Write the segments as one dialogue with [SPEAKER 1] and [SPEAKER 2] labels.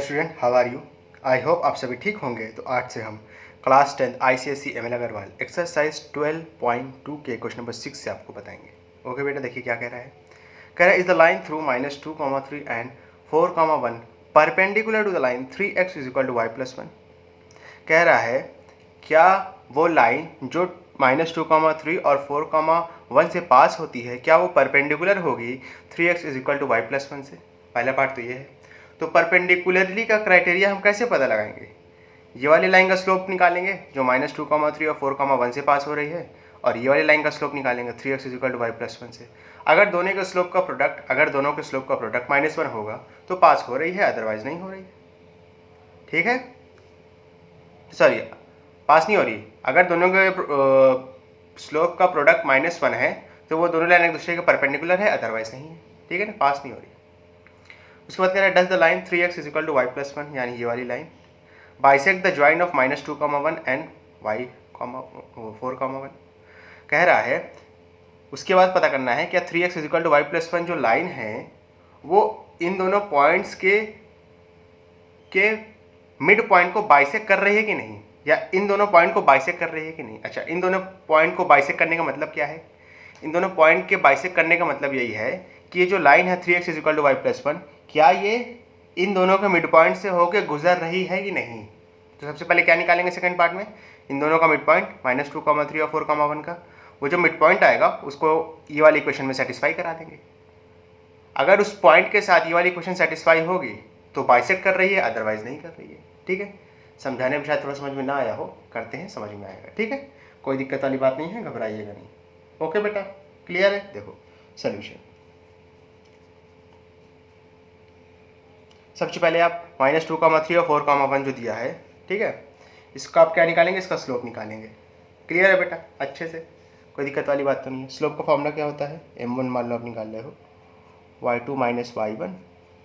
[SPEAKER 1] Student, how are you? I hope आप सभी ठीक होंगे। तो आज से हम class 10 ICSE ML Agarwal exercise 12.2 के क्वेश्चन नंबर 6 से आपको बताएंगे। ओके बेटा, देखिए क्या कह रहा है। कह रहा है is the line through -2, 3 and 4, 1 perpendicular to the line 3x = y+1। कह रहा है क्या वो लाइन जो -2, 3 और 4, 1 से पास होती है, क्या वो परपेंडिकुलर होगी 3x = y+1 से। पहला पार्ट तो ये है। तो परपेंडिकुलरली का क्राइटेरिया हम कैसे पता लगाएंगे? ये वाली लाइन का स्लोप निकालेंगे जो -2, 3 और 4, 1 से पास हो रही है, और ये वाली लाइन का स्लोप निकालेंगे 3x = y+1 से। अगर दोनों के स्लोप का प्रोडक्ट -1 होगा तो पास हो रही है, अदरवाइज नहीं हो रही है। ठीक है, सॉरी, पास नहीं हो रही। अगर दोनों के स्लोप का प्रोडक्ट -1 है तो वो दोनों लाइन एक दूसरे के परपेंडिकुलर है, अदरवाइज नहीं है। ठीक है ना, पास नहीं हो रही। उसके बाद कह रहा है does the line 3x = y+1, यानी ये वाली line bisect the joint of -2, 1 and y, 4, 1। कह रहा है उसके बाद पता करना है क्या 3x = y+1 जो लाइन है वो इन दोनों पॉइंट्स के मिड पॉइंट को बाइसेक्ट कर रही है कि नहीं, या इन दोनों पॉइंट को बाइसेक्ट कर रही है कि नहीं। अच्छा, इन दोनों पॉइंट को बाइसेक्ट करने का मतलब क्या है? इन दोनों पॉइंट के बाइसेक्ट करने का मतलब यही है कि ये जो लाइन है 3x = y+1, क्या ये इन दोनों के मिड पॉइंट से होकर गुजर रही है कि नहीं। तो सबसे पहले क्या निकालेंगे सेकंड पार्ट में, इन दोनों का मिड पॉइंट -2, 3 और 4, 1 का। वो जो मिड पॉइंट आएगा उसको ये वाली इक्वेशन में सेटिस्फाई करा देंगे। अगर उस पॉइंट के साथ ये वाली इक्वेशन सेटिस्फाई होगी तो बाइसेक्ट कर रही है, अदरवाइज नहीं कर रही है। ठीक है, समझाने में शायद थोड़ा समझ में ना आया हो, करते हैं समझ में आएगा। ठीक है, कोई दिक्कत वाली बात नहीं है, घबराइएगा नहीं। ओके बेटा, क्लियर है। देखो सोल्यूशन, सबसे पहले आप -2, 3 और 4, 1 जो दिया है, ठीक है, इसका आप क्या निकालेंगे, इसका स्लोप निकालेंगे। क्लियर है बेटा, अच्छे से, कोई दिक्कत वाली बात तो नहीं है। स्लोप का फॉर्मूला क्या होता है, m1 मान लो आप निकाल रहे हो, y2 - y1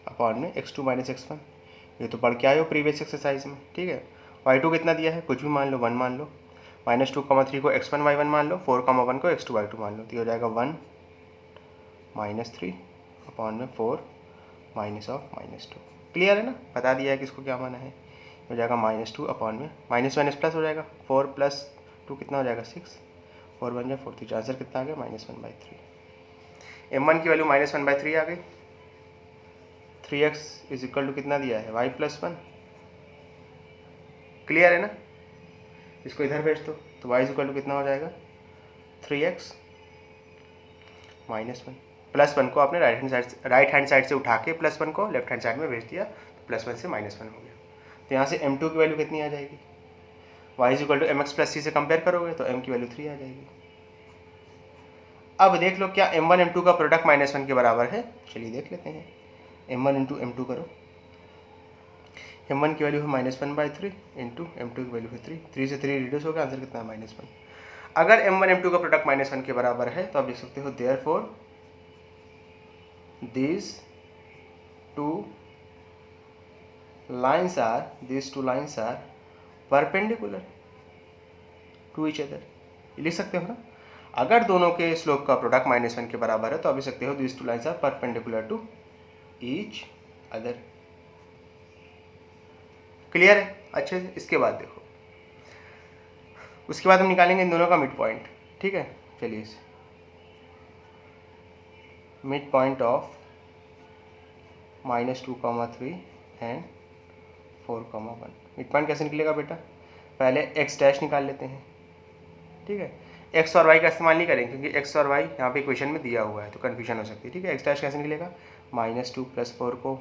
[SPEAKER 1] अपॉन में x2 - x1। ये तो पढ़ के आए हो प्रीवियस एक्सरसाइज में। ठीक है, y2 कितना दिया है, कुछ भी मान लो, 1 मान लो, -2, 3 को x1 y1 मान लो, 4, 1 को x2 y2 मान लो, तो ये हो जाएगा 1 - 3 अपॉन में 4 -2। क्लियर है ना, बता दिया है कि इसको क्या माना है। हो जाएगा -2 अपॉन में -1 प्लस हो जाएगा, 4 + 2 कितना हो जाएगा 6, 4 × 1 = 4। तो आंसर कितना आ गया, -1/3। m1 की वैल्यू -1/3 आ गई। 3x = कितना दिया है, y+1। क्लियर है ना, इसको इधर भेज दो तो y = कितना हो जाएगा, 3x -1। +1 को आपने राइट हैंड साइड से उठा के +1 को लेफ्ट हैंड साइड में भेज दिया, तो +1 से -1 हो गया। तो यहाँ से m2 की वैल्यू कितनी आ जाएगी, y = mx + c से कंपेयर करोगे तो m की वैल्यू 3 आ जाएगी। अब देख लो क्या m1 m2 का प्रोडक्ट -1 के बराबर है। चलिए देख लेते हैं, m1 × m2 करो, m1 की वैल्यू है -1/3 इंटू m2 की वैल्यू है 3, 3 से 3 रिड्यूस हो गया, आंसर कितना है, -1। अगर m1 m2 का प्रोडक्ट -1 के बराबर है तो आप लिख सकते हो therefore these two lines are perpendicular to each other। लिख सकते हो ना, अगर दोनों के स्लोप का प्रोडक्ट -1 के बराबर है तो आप लिख सकते हो these two lines are perpendicular to each other। Clear है अच्छे से। इसके बाद देखो, उसके बाद हम निकालेंगे इन दोनों का मिड पॉइंट। ठीक है, चलिए, mid point of -2, 3 and 4, 1। Mid point कैसे निकलेगा बेटा, पहले x' निकाल लेते हैं। ठीक है, x और y का इस्तेमाल नहीं करेंगे क्योंकि x और y यहाँ पे इक्वेशन में दिया हुआ है तो कन्फ्यूजन हो सकती है। ठीक है, x' कैसे निकलेगा, -2 + 4 को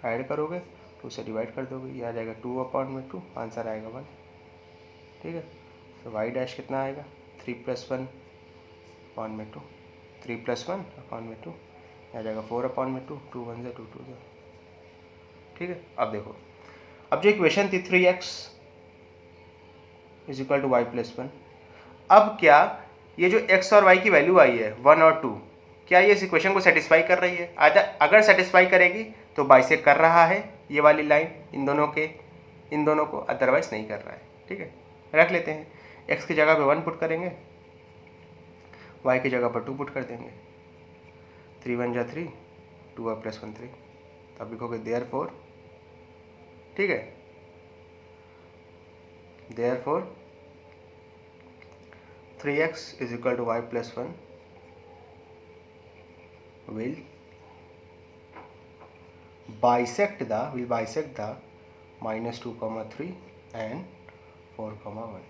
[SPEAKER 1] ऐड करोगे, 2 से डिवाइड कर दोगे, ये आ जाएगा 2/2, आंसर आएगा 1। ठीक है, तो y' कितना आएगा, 3 + 1/2, 3 + 1/2 आ जाएगा 4/2, 2 1 से 2 2 से। ठीक है, अब देखो, अब जो इक्वेशन थी 3x = y+1, अब क्या ये जो x और y की वैल्यू आई है 1 और 2, क्या ये इस इक्वेशन को सेटिस्फाई कर रही है? अगर सेटिस्फाई करेगी तो बाइसेक्ट कर रहा है ये वाली लाइन इन दोनों को, अदरवाइज नहीं कर रहा है। ठीक है, रख लेते हैं, x की जगह पे 1 पुट करेंगे, y की जगह पर 2 पुट कर देंगे, 3 × 1 = 3, 2 + 1 3। तो आप लिखोगे देयरफॉर, ठीक है। Therefore 3x is equal to y plus 1 will bisect the -2, 3 and 4, 1।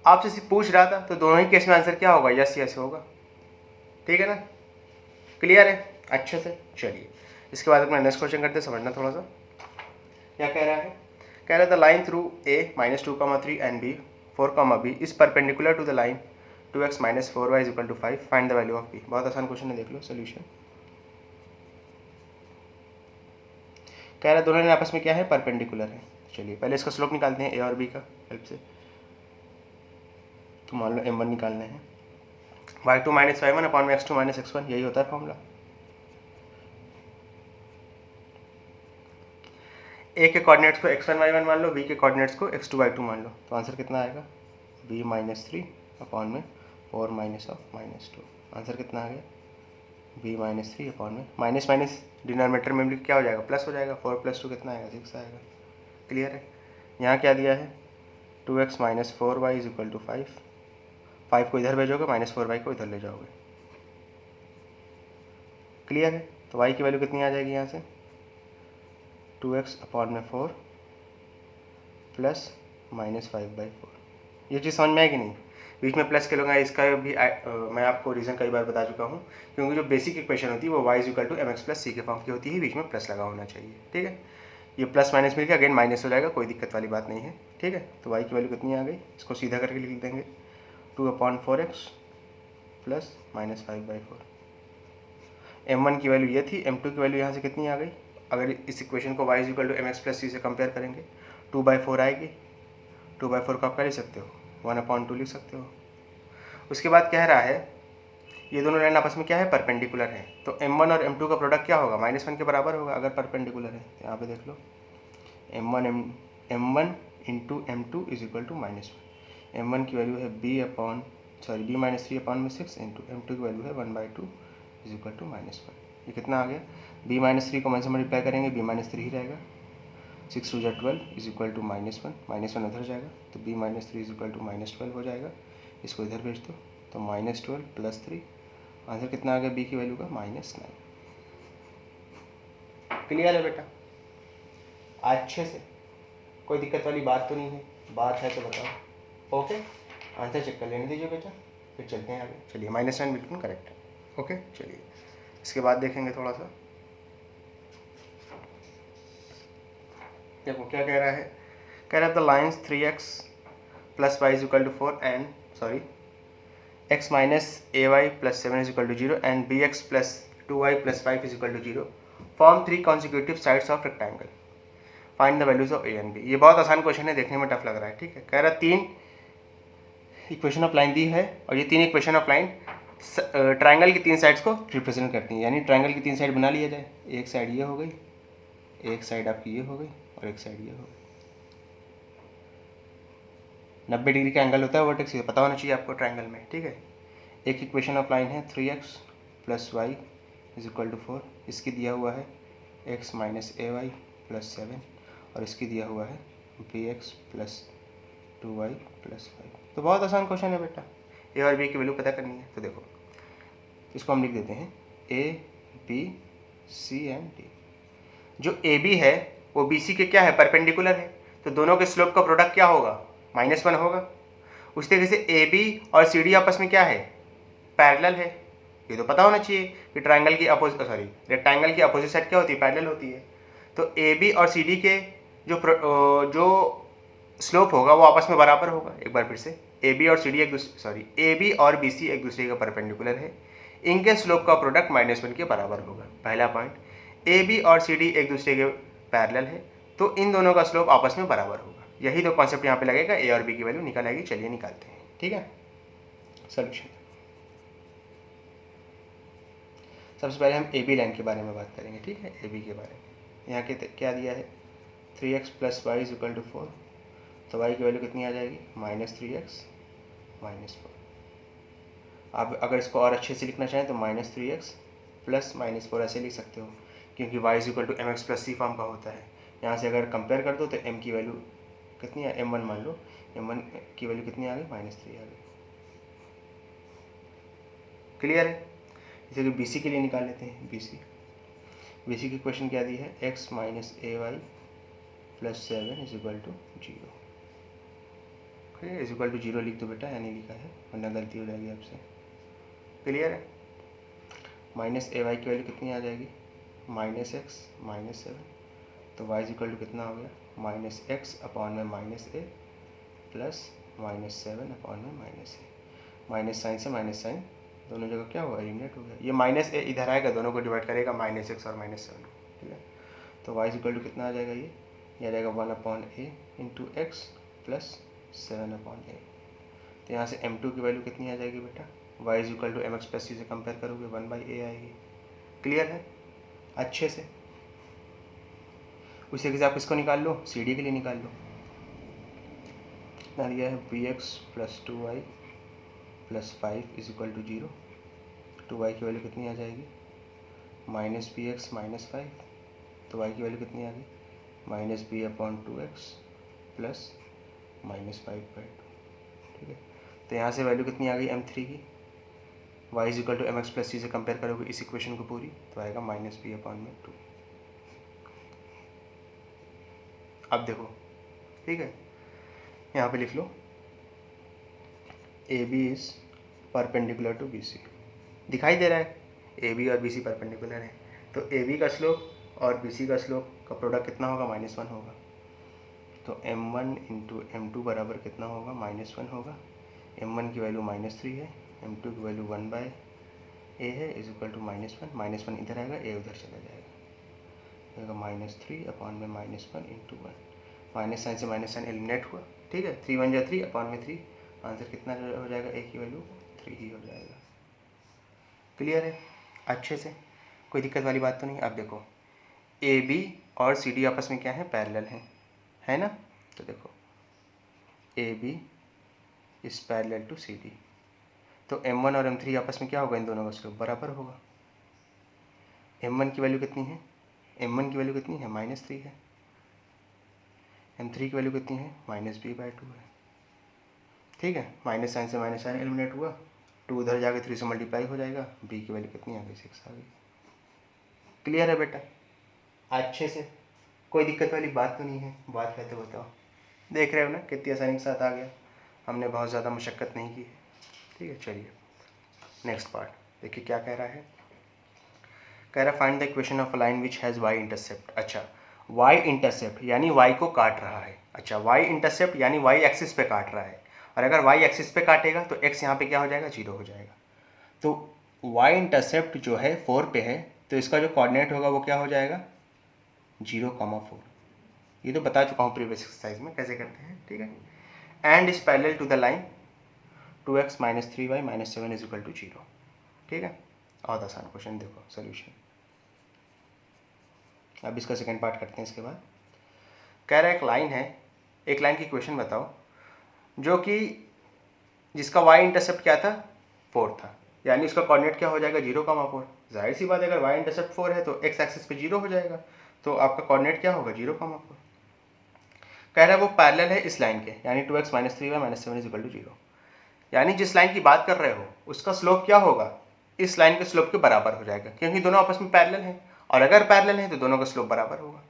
[SPEAKER 1] आपसे सिर्फ पूछ रहा था तो दोनों ही केस में आंसर क्या होगा, यस यस होगा, ठीक है ना, क्लियर है अच्छे से। चलिए इसके बाद अपना नेक्स्ट क्वेश्चन करते हैं, समझना थोड़ा सा क्या कह रहा है। कह रहा था line through a -2, 3 and b 4, b is perpendicular to the line 2x - 4y is equal to 5, find the value of b। बहुत आसान क्वेश्चन है, देख लो सोल्यूशन। कह रहा है दोनों ने आपस में क्या है, परपेंडिकुलर है। चलिए पहले इसका स्लोप निकालते हैं a और b का हेल्प से। तो मान लो m1 निकालना है, y2 - y1 अपॉन में x2 - x1, यही होता है फॉर्मूला। a के कोऑर्डिनेट्स को x1 y1 मान लो, b के कोऑर्डिनेट्स को x2 y2 मान लो, तो आंसर कितना आएगा, b - 3 अपॉन में 4 - 2। आंसर कितना आ गया, b - 3 अपॉन में माइनस माइनस डिनोमिनेटर में भी क्या हो जाएगा, प्लस हो जाएगा। 4 + 2 कितना आएगा, 6 आएगा। क्लियर है। यहाँ क्या दिया है, 2x - 4y is equal to 5। 5 को इधर भेजोगे, -4y को इधर ले जाओगे। क्लियर है। तो y की वैल्यू कितनी आ जाएगी यहाँ से, 2x अपॉन में 4 प्लस -5/4। ये चीज़ समझ में आएगी नहीं, बीच में प्लस के लोग हैं, इसका भी मैं आपको रीज़न कई बार बता चुका हूँ, क्योंकि जो बेसिक इक्वेशन होती है वो y = mx + c के फॉर्म की होती है, बीच में प्लस लगा होना चाहिए। ठीक है, ये प्लस माइनस मिल गया, अगेन माइनस हो जाएगा, कोई दिक्कत वाली बात नहीं है। ठीक है, तो y की वैल्यू कितनी आ गई, इसको सीधा करके लिख देंगे, 2/4x प्लस -5/4। m1 की वैल्यू ये थी, m2 की वैल्यू यहाँ से कितनी आ गई, अगर इस इक्वेशन को y = mx + c से कंपेयर करेंगे, 2/4 आएगी। 2/4 को आप क्या लिख सकते हो, 1/2 लिख सकते हो। उसके बाद कह रहा है ये दोनों लाइन आपस में क्या है, परपेंडिकुलर है, तो m1 और m2 का प्रोडक्ट क्या होगा, -1 के बराबर होगा अगर परपेंडिकुलर है। तो यहाँ पे देख लो, m1 into m2 is equal to -1। m1 की वैल्यू है b - 3 अपॉन में 6 इंटू m2 की वैल्यू है 1/2 इज इक्वल टू -1। ये कितना आ गया, b - 3 को 1 से मल्टीप्लाई करेंगे, b - 3 ही रहेगा, 6 2 12 इज इक्वल टू -1 उधर जाएगा, तो b - 3 इज इक्वल टू -12 हो जाएगा। इसको इधर भेज दो, तो -12 + 3, आंसर कितना आ गया b की वैल्यू का, -9। क्लियर है बेटा, अच्छे से, कोई दिक्कत वाली बात तो नहीं है, बात है तो बताओ। ओके, आंसर चेक कर लेने दीजिए बेटा, फिर चलते हैं आगे। चलिए -9 बिल्कुल करेक्ट है। ओके चलिए इसके बाद देखेंगे थोड़ा सा, देखो क्या कह रहा है। कह रहा है the lines 3x + y = 4 and x - ay + 7 = 0 and bx + 2y + 5 = 0 form 3 consecutive sides of rectangle, find the values of a and b। ये बहुत आसान क्वेश्चन है, देखने में टफ लग रहा है। ठीक है, कह रहा है 3 इक्वेशन ऑफ लाइन दी है और ये 3 इक्वेशन ऑफ लाइन ट्राइंगल की 3 साइड्स को रिप्रेजेंट करती हैं, यानी ट्राइंगल की 3 साइड बना लिया जाए। एक साइड ये हो गई, एक साइड आपकी ये हो गई और एक साइड ये हो गई। 90 डिग्री का एंगल होता है वर्टेक्स, ये पता होना चाहिए आपको ट्राइंगल में। ठीक है, एक इक्वेशन ऑफ लाइन है 3x + y = 4, इसकी दिया हुआ है x - ay + 7 और इसकी दिया हुआ है bx + 2y + 5। तो बहुत आसान क्वेश्चन है बेटा, a और b की वैल्यू पता करनी है। तो देखो इसको हम लिख देते हैं a b c and d। जो ए बी है वो बी सी के क्या है, परपेंडिकुलर है, तो दोनों के स्लोप का प्रोडक्ट क्या होगा, -1 होगा। उस तरीके से ए बी और सी डी आपस में क्या है, पैरेलल है। ये तो पता होना चाहिए कि रेक्टेंगल की अपोजिट साइड क्या होती है, पैरेलल होती है। तो ए बी और सी डी के जो स्लोप होगा वो आपस में बराबर होगा। एक बार फिर से, ए बी और बी सी एक दूसरे का परपेंडिकुलर है, इनके स्लोप का प्रोडक्ट -1 के बराबर होगा। पहला पॉइंट, ए बी और सी डी एक दूसरे के पैरेलल है, तो इन दोनों का स्लोप आपस में बराबर होगा। यही तो कॉन्सेप्ट यहाँ पे लगेगा, ए और बी की वैल्यू निकल आएगी। चलिए निकालते हैं। ठीक है, सोल्यूशन। सबसे पहले हम ए बी लाइन के बारे में बात करेंगे। ठीक है, ए बी के बारे में यहाँ के क्या दिया है, 3x + y = 4, तो y की वैल्यू कितनी आ जाएगी, -3x -4। आप अगर इसको और अच्छे से लिखना चाहें तो -3x + -4 ऐसे लिख सकते हो, क्योंकि y = mx + c फॉर्म का होता है। यहाँ से अगर कंपेयर कर दो तो m की वैल्यू कितनी है, m1 मान लो, m1 की वैल्यू कितनी आ गई, -3 आ गई। क्लियर है। इसे कि BC के लिए निकाल लेते हैं। BC की क्वेश्चन क्या दी है, x minus ay plus 7 is equal to 0। Is equal to 0 लिख दो बेटा, या नहीं लिखा है वरना गलती हो जाएगी आपसे। क्लियर है। माइनस ay की वैल्यू कितनी आ जाएगी, -x माइनस 7, तो y इज इक्वल टू कितना हो गया, -x अपॉन में -a प्लस -7 अपॉन में -a। माइनस साइन से माइनस साइन दोनों जगह क्या हुआ, एलिमिनेट हो गया। ये -a इधर आएगा, दोनों को डिवाइड करेगा -x और -7 को, ठीक है। तो y इज इक्वल टू कितना आ जाएगा, ये आ जाएगा 1 upon a into x plus 7 upon a। तो यहाँ से m2 की वैल्यू कितनी आ जाएगी बेटा, y is equal to mx plus c से कंपेयर करोगे 1/a आएगी। क्लियर है अच्छे से। उसी तरीके से आप इसको निकाल लो, CD के लिए निकाल लो। ना दिया है bx plus 2y plus 5 is equal to 0। 2y की वैल्यू कितनी आ जाएगी, -bx माइनस 5, तो y की वैल्यू कितनी आ गई, -b अपॉन 2x प्लस -5/2, ठीक है। तो यहाँ से वैल्यू कितनी आ गई m3 की, y is equal to mx plus c से कंपेयर करोगे इस इक्वेशन को पूरी, तो आएगा -b अपॉन में 2। अब देखो, ठीक है, यहाँ पे लिख लो AB is perpendicular to BC। दिखाई दे रहा है AB और BC परपेंडिकुलर है, तो AB का स्लोप और BC का स्लोप का प्रोडक्ट कितना होगा, -1 होगा। तो m1 इंटू m2 बराबर कितना होगा, -1 होगा। m1 की वैल्यू -3 है, m2 की वैल्यू 1/a है, इज इक्वल टू -1 इधर आएगा, a उधर चला जाएगा, -3 अपॉन में -1 इंटू 1, माइनस साइन से माइनस साइन एलिमिनेट हुआ, ठीक है। 3 1 जा 3 अपॉन में 3, आंसर कितना हो जाएगा, a की वैल्यू 3 ही हो जाएगा। क्लियर है अच्छे से, कोई दिक्कत वाली बात तो नहीं। अब देखो AB और CD आपस में क्या है, पैरेलल है ना। तो देखो AB is parallel to CD, तो m1 और m3 आपस में क्या होगा, इन दोनों का स्लोप बराबर होगा। m1 की वैल्यू कितनी है, m1 की वैल्यू कितनी है, -3 है। m3 की वैल्यू कितनी है, -b/2 है, ठीक है। माइनस साइन से माइनस साइन एलिमिनेट हुआ, 2 उधर जाके 3 से मल्टीप्लाई हो जाएगा, b की वैल्यू कितनी आ गई, 6 आ गई। क्लियर है बेटा अच्छे से, कोई दिक्कत वाली बात तो नहीं है। बात है तो बताओ, देख रहे हो ना कितनी आसानी के साथ आ गया, हमने बहुत ज़्यादा मशक्क़त नहीं की, ठीक है। चलिए नेक्स्ट पार्ट देखिए क्या कह रहा है, कह रहा find the equation of a line which has y intercept. अच्छा y इंटरसेप्ट यानी y को काट रहा है, अच्छा y इंटरसेप्ट यानी y एक्सिस पे काट रहा है, और अगर y एक्सिस पे काटेगा तो x यहाँ पे क्या हो जाएगा, 0 हो जाएगा। तो y इंटरसेप्ट जो है 4 पे है, तो इसका जो कोऑर्डिनेट होगा वो क्या हो जाएगा, 0,4। ये तो बता चुका हूँ प्रीवियस एक्सरसाइज में कैसे करते हैं, ठीक है। And is parallel to the line 2x minus 3y minus 7 is equal to 0, ठीक है। और आसान क्वेश्चन देखो सोल्यूशन। अब इसका सेकेंड पार्ट करते हैं इसके बाद। कह रहा है एक लाइन है, एक लाइन की क्वेश्चन बताओ जो कि जिसका y इंटरसेप्ट क्या था, 4 था, यानी इसका कोऑर्डिनेट क्या हो जाएगा, 0,4। जाहिर सी बात है अगर y इंटरसेप्ट 4 है तो x एक्सिस पे 0 हो जाएगा, तो आपका कोऑर्डिनेट क्या होगा, 0,4। कह रहा है वो पैरेलल है इस लाइन के, यानी 2x minus 3y minus 7 is equal to 0, यानी जिस लाइन की बात कर रहे हो उसका स्लोप क्या होगा, इस लाइन के स्लोप के बराबर हो जाएगा, क्योंकि दोनों आपस में पैरेलल हैं, और अगर पैरेलल है तो दोनों का स्लोप बराबर होगा।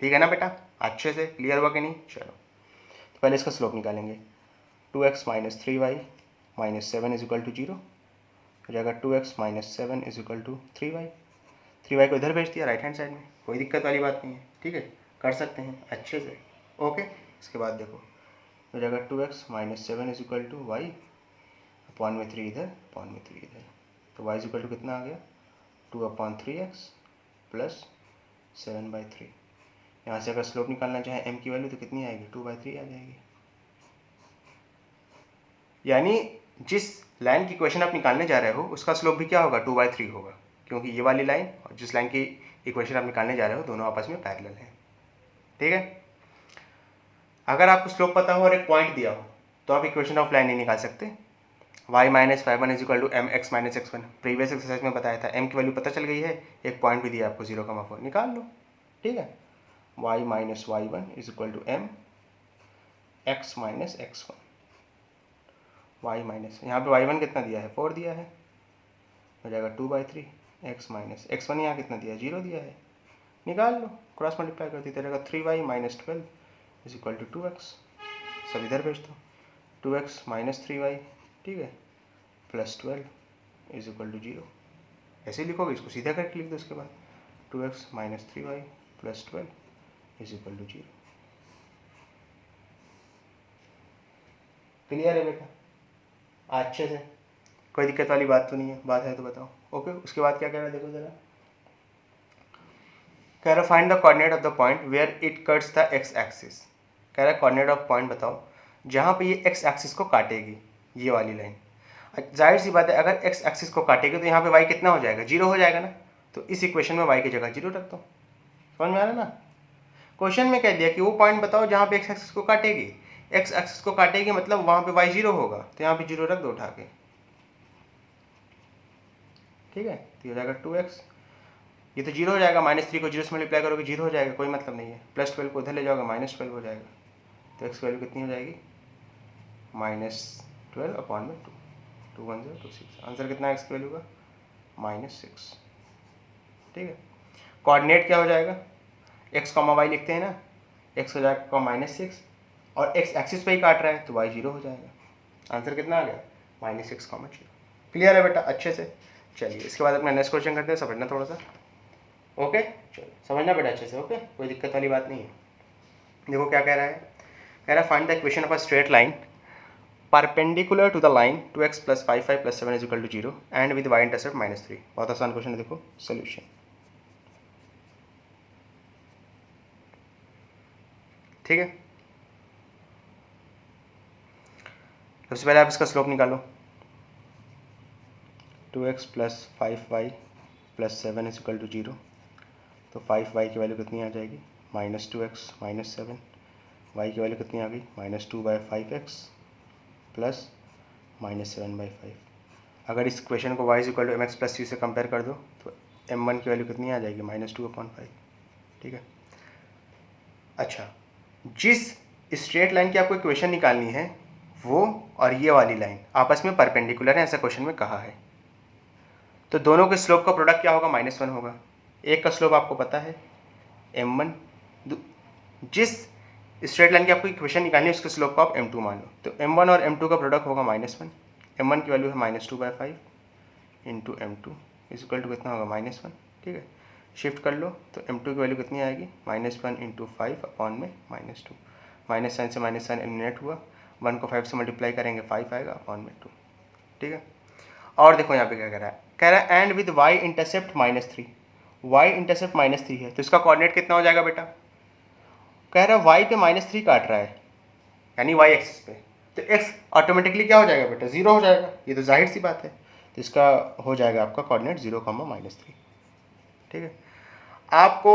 [SPEAKER 1] ठीक है ना बेटा, अच्छे से क्लियर हुआ कि नहीं। चलो तो पहले इसका स्लोप निकालेंगे। 2x minus 3y minus 7 is equal to 0 हो जाएगा। 2x minus 7 is equal to 3y को इधर भेज दिया राइट हैंड साइड में, कोई दिक्कत वाली बात नहीं है, ठीक है, कर सकते हैं अच्छे से। ओके, इसके बाद देखो हो जाएगा 2x minus 7 is equal to y upon में 3 इधर अपॉन में 3 इधर, तो y इज इक्वल टू कितना आ गया, 2/3x प्लस 7/3। यहाँ से अगर स्लोप निकालना चाहे m की वैल्यू तो कितनी आएगी, 2/3 आ जाएगी। यानी जिस लाइन की इक्वेशन आप निकालने जा रहे हो उसका स्लोप भी क्या होगा, 2/3 होगा, क्योंकि ये वाली लाइन और जिस लाइन की इक्वेशन आप निकालने जा रहे हो दोनों आपस में पैरेलल हैं। ठीक है, अगर आपको स्लोप पता हो और एक पॉइंट दिया हो तो आप इक्वेशन ऑफ लाइन नहीं निकाल सकते। y minus 5 is equal to m x minus x1 previous exercise में बताया था, m की वैल्यू पता चल गई है, एक पॉइंट भी दिया आपको 0,4, निकाल लो। ठीक है, y minus y1 is equal to m x minus x1, y minus यहाँ पे y1 कितना दिया है 4 दिया है, हो जाएगा 2/3 x माइनस x1 यहाँ कितना दिया है 0 दिया है, निकाल लो, क्रॉस मल्टीप्लाई कर देते रहेगा 3y minus 12 is equal to 2x, सब इधर भेज दो 2x माइनस 3y, ठीक है, प्लस 12 इज इक्वल टू 0, ऐसे ही लिखोगे, इसको सीधा करके लिख दो उसके बाद 2x minus 3y plus 12 is equal to 0। Clear है बेटा? अच्छे से, कोई दिक्कत वाली बात तो नहीं है, बात है तो बताओ। ओके, उसके बाद क्या कह रहा है देखो जरा, कह रहा find the coordinate of the point where it cuts the x axis. कह रहा है कोऑर्डिनेट ऑफ पॉइंट बताओ जहाँ पे ये एक्स एक्सिस को काटेगी, ये वाली लाइन। जाहिर सी बात है, अगर एक्स एक्सिस को काटेगी तो यहाँ पे वाई कितना हो जाएगा 0 हो जाएगा ना, तो इस इक्वेशन में वाई की जगह 0 रख दो। समझ में आ रहा ना? क्वेश्चन में कह दिया कि वो पॉइंट बताओ जहाँ पे एक्स एक्सिस को काटेगी, एक्स एक्सिस को काटेगी मतलब वहाँ पे वाई 0 होगा, तो यहाँ पे 0 रख दो उठा के, ठीक है, तो हो जाएगा 2x, ये तो 0 हो जाएगा, -3 को 0 से मल्टीप्लाई करोगे 0 हो जाएगा, कोई मतलब नहीं है, +12 को उधर ले जाओगे -12 हो जाएगा, तो x की वैल्यू कितनी हो जाएगी -12/2, 2 1 0 2 6, आंसर कितना है x की वैल्यू का -6, ठीक है। कोऑर्डिनेट क्या हो जाएगा, x, y लिखते हैं ना, x हो जाएगा -6 और x एक्सिस पे ही काट रहा है तो y 0 हो जाएगा, आंसर कितना आ गया -6, 0। क्लियर है बेटा अच्छे से? चलिए इसके बाद अपना नेक्स्ट क्वेश्चन करते हैं, समझना थोड़ा सा। ओके चलो समझना बेटा अच्छे से, ओके, कोई दिक्कत वाली बात नहीं है। देखो क्या कह रहा है, कह रहा है find the equation of a straight line perpendicular to the line 2x + 5y + 7 = 0 and with y intercept -3। बहुत आसान क्वेश्चन है, देखो सोल्यूशन, ठीक है। सबसे पहले आप इसका स्लोप निकालो, 2x + 5y + 7 = 0, तो 5y की वैल्यू कितनी आ जाएगी -2x - 7, y की वैल्यू कितनी आ गई -2/5x प्लस -7/5। अगर इस इक्वेशन को y = mx + c से कंपेयर कर दो तो m1 की वैल्यू कितनी आ जाएगी -2/5, ठीक है। अच्छा, जिस स्ट्रेट लाइन की आपको इक्वेशन निकालनी है वो और ये वाली लाइन आपस में परपेंडिकुलर है, ऐसा क्वेश्चन में कहा है, तो दोनों के स्लोप का प्रोडक्ट क्या होगा -1 होगा। एक का स्लोप आपको पता है m1, जिस स्ट्रेट लाइन की आपको इक्वेशन निकालनी है उसके स्लोप को आप m2 मान लो, तो m1 और m2 का प्रोडक्ट होगा -1, m1 की वैल्यू है -2/5 into m2 is equal to कितना होगा -1, ठीक है। शिफ्ट कर लो तो m2 की वैल्यू कितनी आएगी -1 इंटू 5/2, माइनस साइन से माइनस साइन एलिमिनेट हुआ, 1 को 5 से मल्टीप्लाई करेंगे 5 आएगा /2, ठीक है। और देखो यहाँ पे क्या कह रहा है, कह रहा है and with y intercept -3, y intercept -3 है तो इसका कोऑर्डिनेट कितना हो जाएगा बेटा, कह रहा है y पे -3 काट रहा है यानी y एक्सिस पे, तो x ऑटोमेटिकली क्या हो जाएगा बेटा 0 हो जाएगा, ये तो जाहिर सी बात है, तो इसका हो जाएगा आपका कोऑर्डिनेट 0, -3, ठीक है। आपको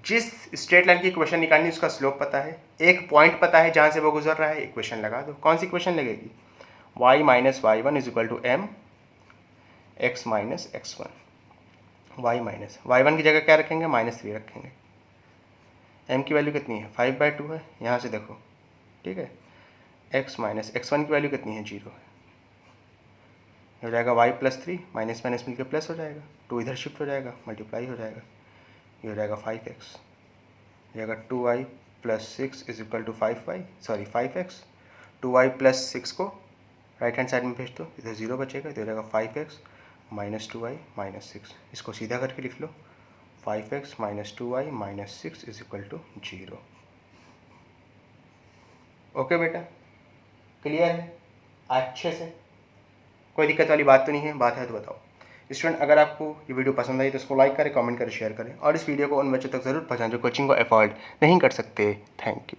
[SPEAKER 1] जिस स्ट्रेट लाइन की इक्वेशन निकालनी है उसका स्लोप पता है, एक पॉइंट पता है जहाँ से वो गुजर रहा है, इक्वेशन लगा दो। कौन सी इक्वेशन लगेगी, y - y1 = m x - x1, y1 की जगह क्या रखेंगे -3 रखेंगे, m की वैल्यू कितनी है 5/2 है, यहाँ से देखो, ठीक है, x - x1 की वैल्यू कितनी है 0 है, हो जाएगा y + 3 माइनस माइनस मिलकर प्लस हो जाएगा, 2 इधर शिफ्ट हो जाएगा मल्टीप्लाई हो जाएगा, ये हो जाएगा 5x, हो जाएगा 2y + 6 = 5x, 2y + 6 को राइट हैंड साइड में भेज दो, इधर 0 बचेगा, तो हो जाएगा 5x - 2y - 6, इसको सीधा करके लिख लो 5x - 2y - 6 = 0। ओके बेटा, क्लियर है अच्छे से, कोई दिक्कत वाली बात तो नहीं है, बात है तो बताओ। स्टूडेंट अगर आपको ये वीडियो पसंद आई तो इसको लाइक करें, कमेंट करें, शेयर करें और इस वीडियो को उन बच्चों तक ज़रूर पहुँचाएं जो कोचिंग को अफोर्ड नहीं कर सकते। Thank you.